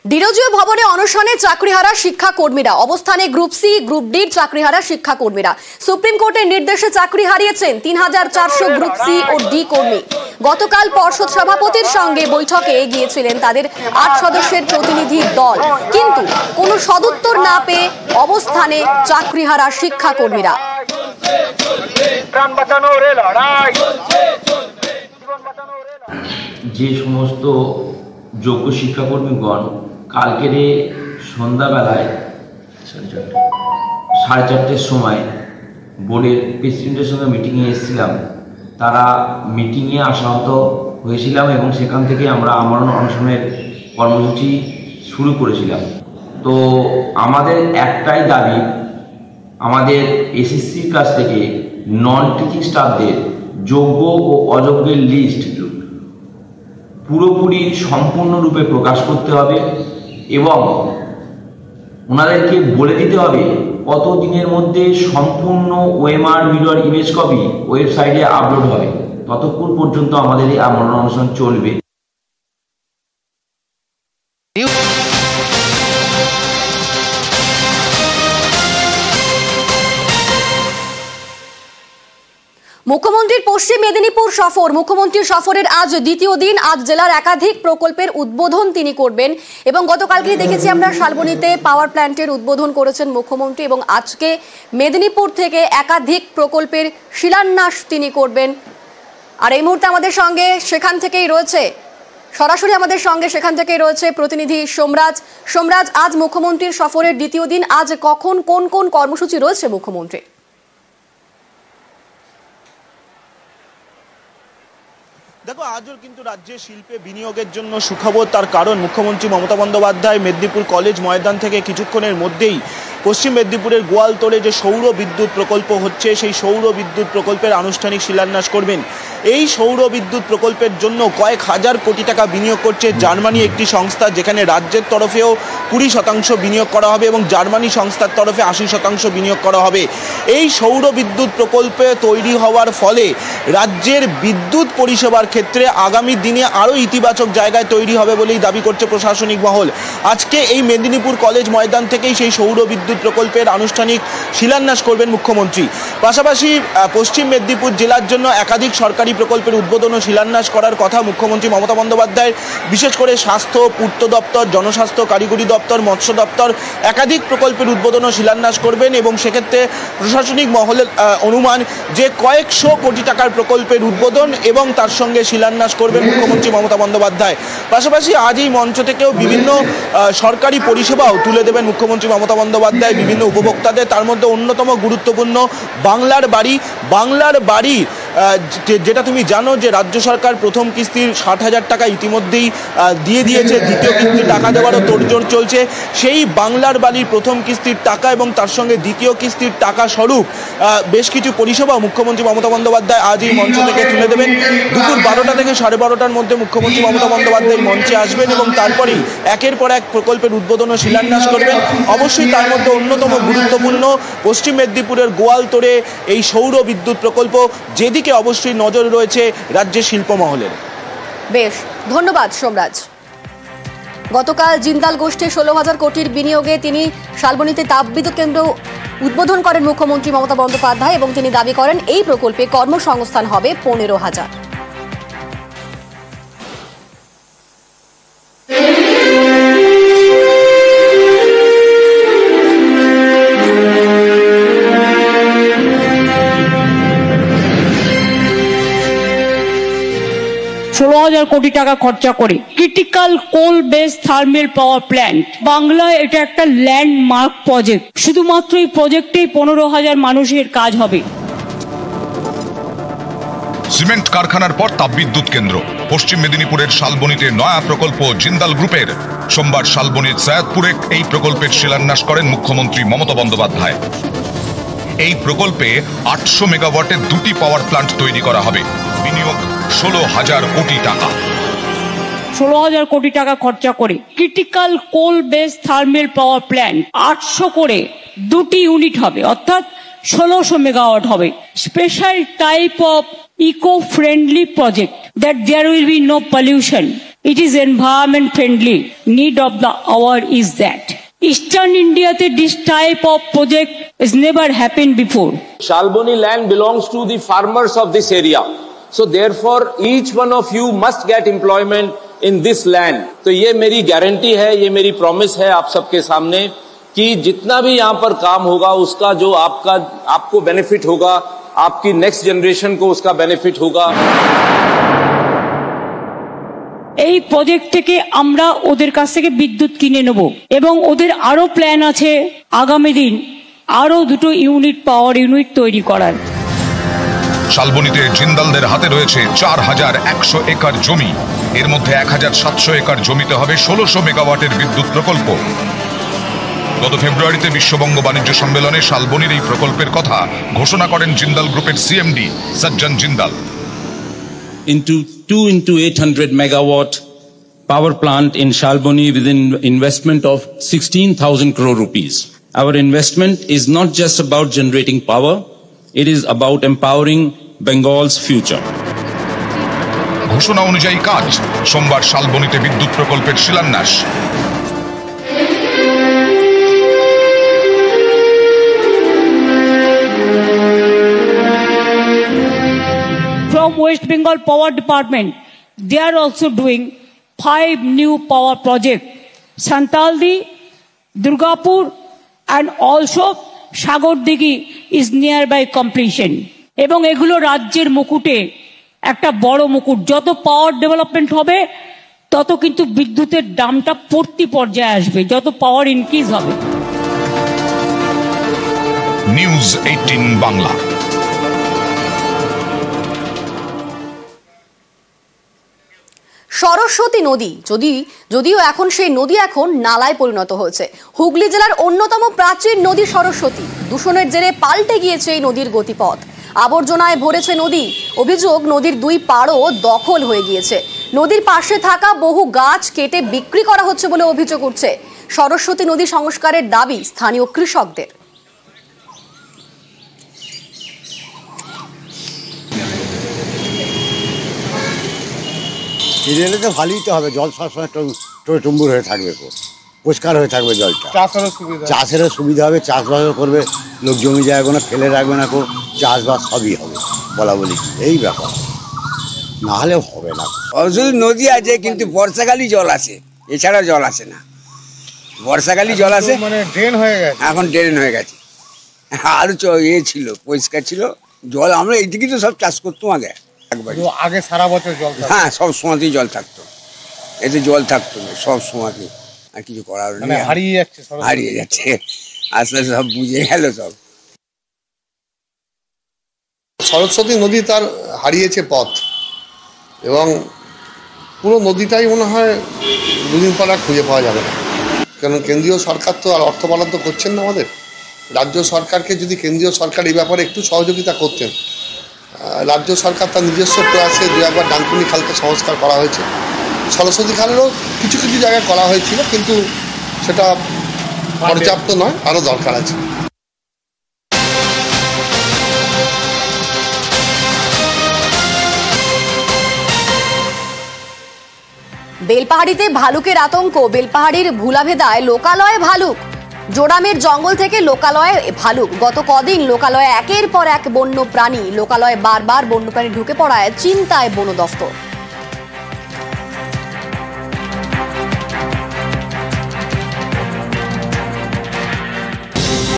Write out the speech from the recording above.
ডিরোজিও ভবনে অনশনে চাকরিহারা শিক্ষাকর্মীরা, অবস্থানে গ্রুপ সি গ্রুপ ডির চাকরিহারা শিক্ষাকর্মীরা। সুপ্রিম কোর্টের নির্দেশে চাকরি হারিয়েছেন ৩,৪০০ গ্রুপ সি ও ডি কর্মী। গতকাল পর্ষদ সভাপতির সঙ্গে বৈঠকে গিয়েছিলেন তাদের ৮ সদস্যের প্রতিনিধি দল, কিন্তু কোনো সদুত্তর না পেয়ে অবস্থানে চাকরিহারা শিক্ষাকর্মীরা। যে সমস্ত যোগ্য শিক্ষাকর্মীগণ কালকের সন্ধ্যাবেলায় 4:30টার সময় বোর্ডের প্রেসিডেন্টের সঙ্গে মিটিংয়ে এসেছিলাম, তারা মিটিংয়ে আসাহত হয়েছিলাম এবং সেখান থেকে আমরা আমরণ অনশনের কর্মসূচি শুরু করেছিলাম। তো আমাদের একটাই দাবি, আমাদের এসএসসির কাছ থেকে নন টিচিং স্টাফদের যোগ্য ও অযোগ্যের লিস্ট পুরোপুরি সম্পূর্ণরূপে প্রকাশ করতে হবে এবং ওনাদেরকে বলে দিতে হবে কত দিনের মধ্যে সম্পূর্ণ ওএমআর ভিডিওর ইমেজ কপি ওয়েবসাইটে আপলোড হবে। ততক্ষণ পর্যন্ত আমাদের এই আমরণ অনশন চলবে। মুখ্যমন্ত্রীর পশ্চিম মেদিনীপুর সফর। মুখ্যমন্ত্রীর সফরের আজ দ্বিতীয় দিন। আজ জেলার একাধিক প্রকল্পের উদ্বোধন তিনি করবেন এবং গতকালকে দেখেছি আমরা শালবনীতে পাওয়ার প্ল্যান্টের উদ্বোধন করেছেন মুখ্যমন্ত্রী এবং আজকে মেদিনীপুর থেকে একাধিক প্রকল্পের শিলান্যাস তিনি করবেন। আর এই মুহূর্তে আমাদের সঙ্গে সেখান থেকেই রয়েছে, সরাসরি আমাদের সঙ্গে সেখান থেকেই রয়েছে প্রতিনিধি সোমরাজ। সোমরাজ, আজ মুখ্যমন্ত্রীর সফরের দ্বিতীয় দিন, আজ কখন কোন কোন কর্মসূচি রয়েছে মুখ্যমন্ত্রী? দেখো, আজও কিন্তু রাজ্যে শিল্পে বিনিয়োগের জন্য সুখবর। তার কারণ মুখ্যমন্ত্রী মমতা বন্দ্যোপাধ্যায় মেদিনীপুর কলেজ ময়দান থেকে কিছুক্ষণের মধ্যেই পশ্চিম মেদিনীপুরের গোয়ালতোড়ে যে সৌর বিদ্যুৎ প্রকল্প হচ্ছে সেই সৌর বিদ্যুৎ প্রকল্পের আনুষ্ঠানিক শিলান্যাস করবেন। এই সৌর বিদ্যুৎ প্রকল্পের জন্য কয়েক হাজার কোটি টাকা বিনিয়োগ করছে জার্মানি একটি সংস্থা, যেখানে রাজ্যের তরফেও 20% বিনিয়োগ করা হবে এবং জার্মানি সংস্থার তরফে 80% বিনিয়োগ করা হবে। এই সৌর বিদ্যুৎ প্রকল্পে তৈরি হওয়ার ফলে রাজ্যের বিদ্যুৎ পরিষেবার ক্ষেত্রে আগামী দিনে আরও ইতিবাচক জায়গায় তৈরি হবে বলেই দাবি করছে প্রশাসনিক মহল। আজকে এই মেদিনীপুর কলেজ ময়দান থেকেই সেই সৌর বিদ্যুৎ প্রকল্পের আনুষ্ঠানিক শিলান্যাস করবেন মুখ্যমন্ত্রী। পাশাপাশি পশ্চিম মেদিনীপুর জেলার জন্য একাধিক সরকারি প্রকল্পের উদ্বোধন ও শিলান্যাস করার কথা মুখ্যমন্ত্রী মমতা বন্দ্যোপাধ্যায়ের। বিশেষ করে স্বাস্থ্য, পূর্ত দপ্তর, জনস্বাস্থ্য কারিগরি দপ্তর, মৎস্য দপ্তর একাধিক প্রকল্পের উদ্বোধন ও শিলান্যাস করবেন এবং সেক্ষেত্রে প্রশাসনিক মহলের অনুমান যে কয়েকশো কোটি টাকার প্রকল্পের উদ্বোধন এবং তার সঙ্গে শিলান্যাস করবেন মুখ্যমন্ত্রী মমতা বন্দ্যোপাধ্যায়। পাশাপাশি আজ এই মঞ্চ থেকেও বিভিন্ন সরকারি পরিষেবাও তুলে দেবেন মুখ্যমন্ত্রী মমতা বন্দ্যোপাধ্যায় বিভিন্ন উপভোক্তাদের। তার মধ্যে অন্যতম গুরুত্বপূর্ণ বাংলার বাড়ি। বাংলার বাড়ি যেটা তুমি জানো যে রাজ্য সরকার প্রথম কিস্তির 60,000 টাকা ইতিমধ্যেই দিয়ে দিয়েছে, দ্বিতীয় কিস্তির টাকা দেওয়ারও তোড়জোড় চলছে। সেই বাংলার বাড়ির প্রথম কিস্তির টাকা এবং তার সঙ্গে দ্বিতীয় কিস্তির টাকা স্বরূপ বেশ কিছু পরিষেবা মুখ্যমন্ত্রী মমতা বন্দ্যোপাধ্যায় আজ এই মঞ্চ থেকে তুলে দেবেন। দুপুর 12টা থেকে 12:30টার মধ্যে মুখ্যমন্ত্রী মমতা বন্দ্যোপাধ্যায় মঞ্চে আসবেন এবং তারপরেই একের পর এক প্রকল্পের উদ্বোধন ও শিলান্যাস করবেন। অবশ্যই তার মধ্যে অন্যতম গুরুত্বপূর্ণ পশ্চিম মেদিনীপুরের গোয়ালতোড়ে এই সৌর বিদ্যুৎ প্রকল্প, যেদিকে অবশ্যই নজর রয়েছে রাজ্যের শিল্প মহলের। বেশ, ধন্যবাদ সোমরাজ। গতকাল জিন্দাল গোষ্ঠী 16,000 কোটির বিনিয়োগে তিনি শালবনীতে তাপবিদ্যুৎ কেন্দ্র উদ্বোধন করেন মুখ্যমন্ত্রী মমতা বন্দ্যোপাধ্যায় এবং তিনি দাবি করেন এই প্রকল্পে কর্মসংস্থান হবে 15,000। কোটি টাকা খরচা করে critical coal base thermal power plant. বাংলায় এটা একটা ল্যান্ডমার্ক প্রজেক্ট। শুধুমাত্র এই প্রজেক্টে 15,000 মানুষের কাজ হবে। সিমেন্ট কারখানার পর তাপবিদ্যুৎ কেন্দ্র। পশ্চিম মেদিনীপুরের শালবনীতে নয়া প্রকল্প জিন্দাল গ্রুপের। সোমবার শালবনীর সৈয়দপুরে এই প্রকল্পের শিলান্যাস করেন মুখ্যমন্ত্রী মমতা বন্দ্যোপাধ্যায়। এই প্রকল্পে 800 মেগাওয়াটের 2টি পাওয়ার প্ল্যান্ট তৈরি করা হবে। বিনিয়োগ 16,000 কোটি টাকা। 16,000 কোটি টাকা খরচা করে critical coal base thermal power plant 800 করে 2টি ইউনিট হবে, অর্থাৎ 1600 মেগাওয়াট হবে। Special type of eco friendly project that there will be no pollution It is environment friendly. Need of the hour is that. Eastern India, this type of project has never happened before. Shalboni land belongs to the farmers of this area. So therefore, each one of you must get employment in this land. तो ये मेरी guarantee है, ये मेरी promise है आप सबके सामने कि जितना भी यहाँ पर काम होगा उसका जो आपको बेनिफिट होगा, आपकी नेक्स्ट जनरेशन को उसका बेनिफिट होगा। এই প্রজেক্ট থেকে আমরা ওদের কাছ থেকে বিদ্যুৎ কিনে নেব এবং ওদের আরো প্ল্যান আছে আগামী দিন আরো 2 ইউনিট পাওয়ার ইউনিট তৈরি করার। শালবনীতে জিন্দালদের হাতে রয়েছে 4100 একর জমি, এর মধ্যে 1700 একর জমিতে হবে 1600 মেগাওয়াটের বিদ্যুৎ প্রকল্প। গত ফেব্রুয়ারিতে বিশ্ববঙ্গ বাণিজ্য সম্মেলনে শালবনীর এই প্রকল্পের কথা ঘোষণা করেন জিন্দাল গ্রুপের সিএমডি সজ্জন Jindal. Into 2 into 800 megawatt power plant in Shalboni with an investment of 16,000 crore rupees. Our investment is not just about generating power, it is about empowering Bengal's future. ঘোষণা অনুযায়ী কাজ, সোমবার শালবনীতে বিদ্যুৎ প্রকল্পের শিলান্যাস। From West Bengal Power Department, they are also doing 5 new power projects. Santaldi, Durgapur, and also Shagordigi is nearby completion. এবং এগুলো রাজ্যের মুকুটে একটা বড় মুকুট। যত পাওয়ার ডেভেলপমেন্ট হবে তত কিন্তু বিদ্যুতের দামটা প্রতি পর্যায়ে আসবে, যত পাওয়ার ইনক্রিজ হবে। নিউজ 18 বাংলা। সরস্বতী নদী যদিও এখন সেই নদী এখন নালায় পরিণত হয়েছে। হুগলি জেলার অন্যতম প্রাচীন নদী সরস্বতী দূষণের জেরে পাল্টে গিয়েছে এই নদীর গতিপথ। আবর্জনায় ভরেছে নদী। অভিযোগ নদীর 2 পাড়ও দখল হয়ে গিয়েছে। নদীর পাশে থাকা বহু গাছ কেটে বিক্রি করা হচ্ছে বলে অভিযোগ উঠছে। সরস্বতী নদী সংস্কারের দাবি স্থানীয় কৃষকদের। এলে তো ভালোই তো হবে, জল সবসময় টুম্বুর হয়ে থাকবে, পরিষ্কার হয়ে থাকবে জলটা, চাষেরও সুবিধা হবে, চাষবাসও করবে লোক, জমি জায়গাগুলো ফেলে রাখবে না, চাষবাস সবই হবে, বলা বলি এই ব্যাপার, না হলে হবে না। শুধু নদী আছে কিন্তু বর্ষাকালই জল আসে, এছাড়া জল আসে না। বর্ষাকালই জল আসে, মানে ড্রেন হয়ে গেছে, এখন ড্রেন হয়ে গেছে। আরো ছিল, পরিষ্কার ছিল জল, আমরা এইদিকে তো সব চাষ করতাম আগে সারা বছর জল, হ্যাঁ সব সময়তেই জল থাকতো, এতে জল থাকতো না সব সময়তে, আর কিছু করার নেই, হারিয়ে যাচ্ছে আস্তে আস্তে সব বুঝে গেল সব। সরস্বতী নদী তার হারিয়েছে পথ, এবং পুরো নদীটাই মনে হয় দুদিন পর আর খুঁজে পাওয়া যাবে না। কারণ কেন্দ্রীয় সরকার তো আর অর্থ বরাদ্দ করছেন না আমাদের, রাজ্য সরকারকে যদি কেন্দ্রীয় সরকার এই ব্যাপারে একটু সহযোগিতা করতেন। রাজ্য সরকার তার নিজস্ব প্রয়াসে 2 একবার ডানকুনি খালকে সংস্কার করা হয়েছে, সরস্বতী খালেরও কিছু কিছু জায়গায় করা হয়েছিল, কিন্তু সেটা পর্যাপ্ত নয়, আরও দরকার আছে। বেলপাহাড়িতে ভালুকের আতঙ্ক। বেলপাহাড়ির ভুলাভেদায় লোকালয়ে ভালুক। জোড়ামের জঙ্গল থেকে লোকালয়ে ভালুক। গত কদিন লোকালয়ে একের পর এক বন্য প্রাণী, লোকালয়ে বারবার বন্যপ্রাণী ঢুকে পড়ায় চিন্তায় বন দফতর।